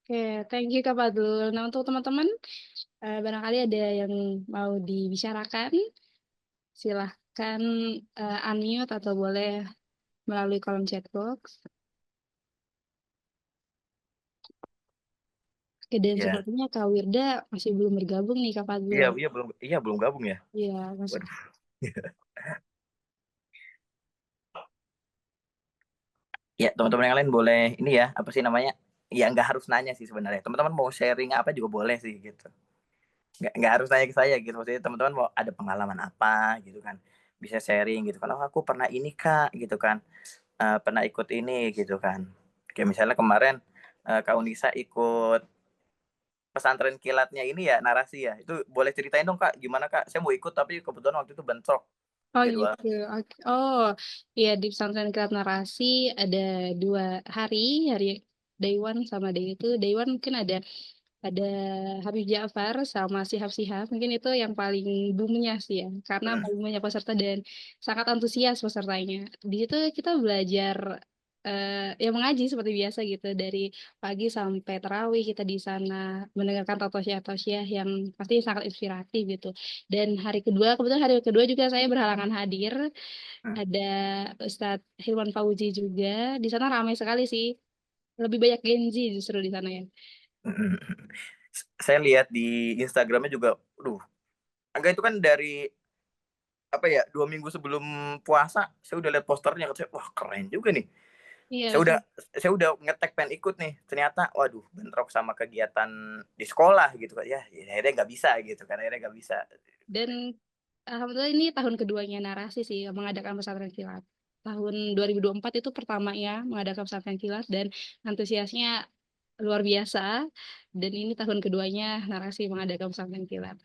Oke, thank you Kak Fadlul. Nah untuk teman-teman, barangkali ada yang mau dibicarakan, silahkan, unmute atau boleh melalui kolom chat box. Oke, dan Ya, sepertinya Kak Wirda masih belum bergabung nih Kak iya Fadlul. iya belum gabung ya? Iya, masuk. Waduh. Ya, teman-teman yang lain boleh ini ya, apa sih namanya, ya nggak harus nanya sih sebenarnya, teman-teman mau sharing apa juga boleh sih gitu. Nggak harus nanya ke saya gitu, maksudnya teman-teman mau ada pengalaman apa gitu kan, bisa sharing gitu kan, "Oh aku pernah ini Kak," gitu kan, "pernah ikut ini," gitu kan. Kayak misalnya kemarin, Kak Unisa ikut pesantren kilatnya ini ya, Narasi ya, itu boleh ceritain dong Kak, gimana Kak? Saya mau ikut tapi kebetulan waktu itu bentrok Oh jadwal. gitu, oke. Oh, iya di pesantren Kilat Narasi ada 2 hari, hari day one sama day itu. Day one mungkin ada Habib Ja'far sama Shihab-Shihab, mungkin itu yang paling boomnya sih ya, karena Mhm, paling banyak peserta dan sangat antusias pesertanya. Di situ kita belajar, ya mengaji seperti biasa gitu, dari pagi sampai tarawih kita di sana mendengarkan tausiah-tausiah yang pasti sangat inspiratif gitu. Dan hari kedua, kebetulan hari kedua juga saya berhalangan hadir, mhm, ada Ustadz Hilman Fauzi juga, di sana ramai sekali sih, lebih banyak Gen Z justru di sana ya. mhm mhm. Saya lihat di Instagram-nya juga, aduh, Angga itu kan dari apa ya, 2 minggu sebelum puasa, saya udah lihat posternya, kata saya, "Wah keren juga nih." Saya Iya udah sih. saya udah nge-tag pengen ikut nih, ternyata waduh bentrok sama kegiatan di sekolah gitu kan, ya akhirnya nggak bisa gitu kan, akhirnya nggak bisa. Dan alhamdulillah ini tahun keduanya Narasi sih mengadakan pesantren kilat. Tahun 2024 itu pertamanya mengadakan pesantren kilat dan antusiasnya luar biasa. Dan ini tahun keduanya Narasi mengadakan pesantren kilat.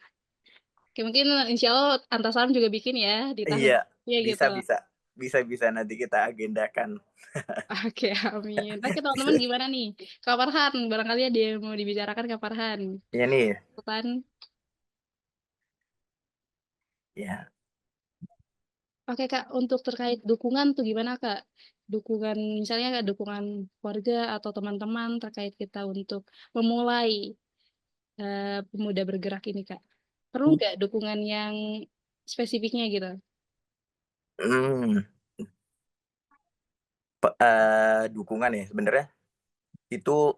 Oke, mungkin insya Allah Antasam juga bikin ya di tahun Iya, ya gitu. bisa bisa. Bisa nanti kita agendakan. Oke, amin. Oke, teman-teman gimana nih? Kak Farhan, barangkali ada yang mau dibicarakan Kak Farhan. Iya nih, Ikutan. ya. Oke Kak, untuk terkait dukungan tuh gimana Kak? Dukungan misalnya Kak, dukungan keluarga atau teman-teman terkait kita untuk memulai, Pemuda Bergerak ini Kak. Perlu nggak dukungan yang spesifiknya gitu? Mmm, dukungan ya sebenarnya itu,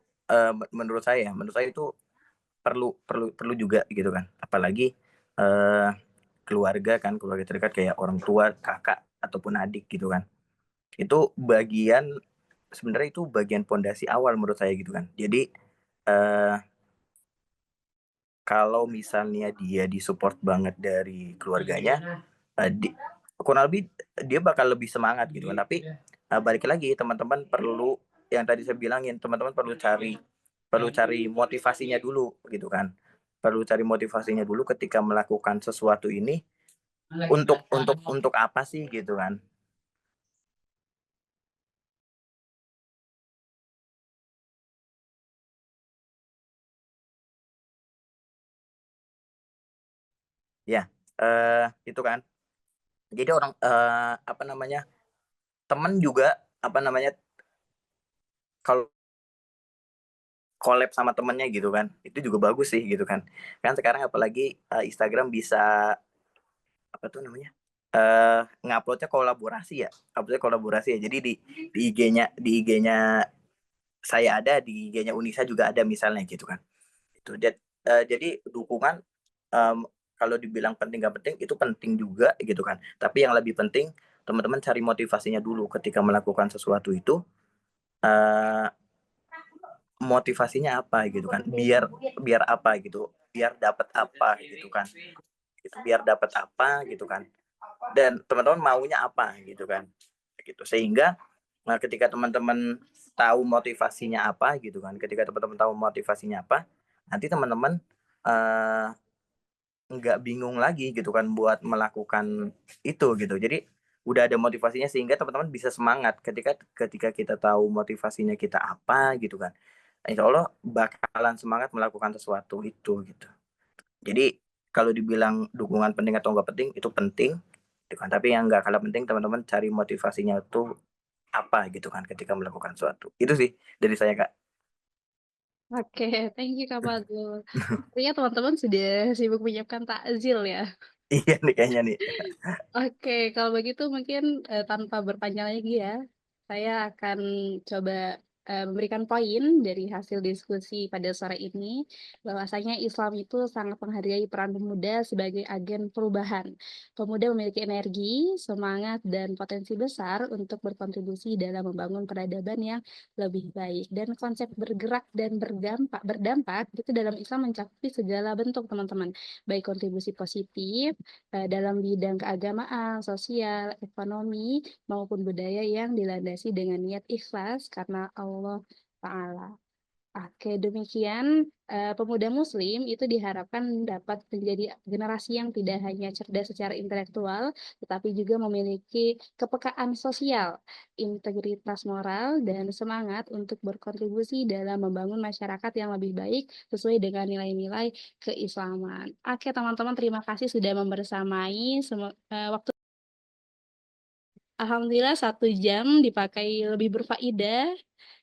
menurut saya itu perlu perlu perlu juga gitu kan. Apalagi, eee, keluarga kan, keluarga terdekat kayak orang tua, kakak, ataupun adik gitu kan. Itu sebenarnya itu bagian pondasi awal menurut saya gitu kan. Jadi, eee, kalau misalnya dia di-support banget dari keluarganya, di kurang lebih dia bakal lebih semangat gitu kan. Tapi, balik lagi teman-teman perlu yang tadi saya bilangin, teman-teman perlu cari motivasinya dulu gitu kan. Perlu cari motivasinya dulu ketika melakukan sesuatu ini, untuk apa sih gitu kan. Ya, itu kan. Jadi apa namanya, temen juga, apa namanya, kalau collab sama temennya gitu kan, itu juga bagus sih gitu kan. Kan sekarang apalagi, Instagram bisa, apa tuh namanya, ngupload-nya kolaborasi ya, upload-nya kolaborasi ya. Jadi di IG-nya saya ada, di IG-nya Unisa juga ada misalnya gitu kan. Jadi dukungan, mmm, kalau dibilang penting nggak penting, itu penting juga gitu kan. Tapi yang lebih penting teman-teman cari motivasinya dulu ketika melakukan sesuatu itu, eee, motivasinya apa gitu kan, biar biar apa gitu, biar dapat apa gitu kan, itu biar dapat apa gitu kan, dan teman-teman maunya apa gitu kan, gitu. Sehingga, ketika teman-teman tahu motivasinya apa gitu kan, ketika teman-teman tahu motivasinya apa, nanti teman-teman, eee nggak bingung lagi gitu kan buat melakukan itu gitu. Jadi udah ada motivasinya sehingga teman-teman bisa semangat ketika ketika kita tahu motivasinya kita apa gitu kan. Insya Allah bakalan semangat melakukan sesuatu itu gitu. Jadi kalau dibilang dukungan penting atau enggak penting, itu penting gitu kan. Tapi yang enggak kalah penting teman-teman cari motivasinya itu apa gitu kan ketika melakukan sesuatu. Itu sih dari saya, Kak. Oke, thank you Kak Fadul. Sepertinya teman-teman sudah sibuk menyiapkan takjil ya? Iya nih kayaknya nih. Oke, kalau begitu mungkin, tanpa berpanjang lagi ya, saya akan coba, memberikan poin dari hasil diskusi pada sore ini, bahwasanya Islam itu sangat menghargai peran pemuda sebagai agen perubahan. Pemuda memiliki energi, semangat, dan potensi besar untuk berkontribusi dalam membangun peradaban yang lebih baik. Dan konsep bergerak dan berdampak itu dalam Islam mencakupi segala bentuk teman-teman, baik kontribusi positif dalam bidang keagamaan, sosial, ekonomi, maupun budaya yang dilandasi dengan niat ikhlas karena Allah Ta'ala. Oke, demikian pemuda muslim itu diharapkan dapat menjadi generasi yang tidak hanya cerdas secara intelektual, tetapi juga memiliki kepekaan sosial, integritas moral, dan semangat untuk berkontribusi dalam membangun masyarakat yang lebih baik sesuai dengan nilai-nilai keislaman. Oke, teman-teman, terima kasih sudah membersamai. Waktu Alhamdulillah 1 jam dipakai lebih berfaedah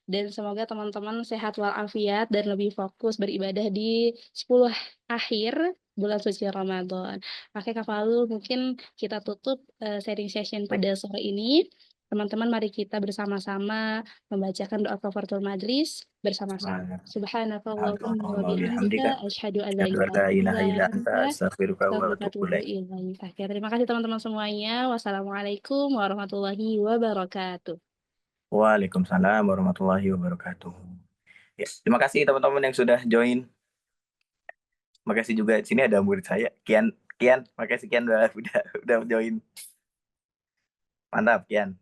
dan semoga teman-teman sehat walafiat dan lebih fokus beribadah di 10 akhir bulan suci Ramadan. Oke Kak Falul, mungkin kita tutup, sharing session Baik. pada sore ini. Teman-teman mari kita bersama-sama membacakan doa kafaratul majlis bersama-sama. Subhanakallahumma wa Subhanallah bihamdika, bihamdika asyhadu an la asyhadu an ilaha la ilaha illa illa anta, anta astaghfiruka wa astaghfiruka wa atubu atubu ilaik. ilaik. Oke, terima kasih teman-teman semuanya. Wassalamualaikum warahmatullahi wabarakatuh. Waalaikumsalam warahmatullahi wabarakatuh. Ya, terima kasih teman-teman yang sudah join. Makasih juga di sini ada murid saya, Kian. Kian, makasih Kian udah join. Mantap, Kian.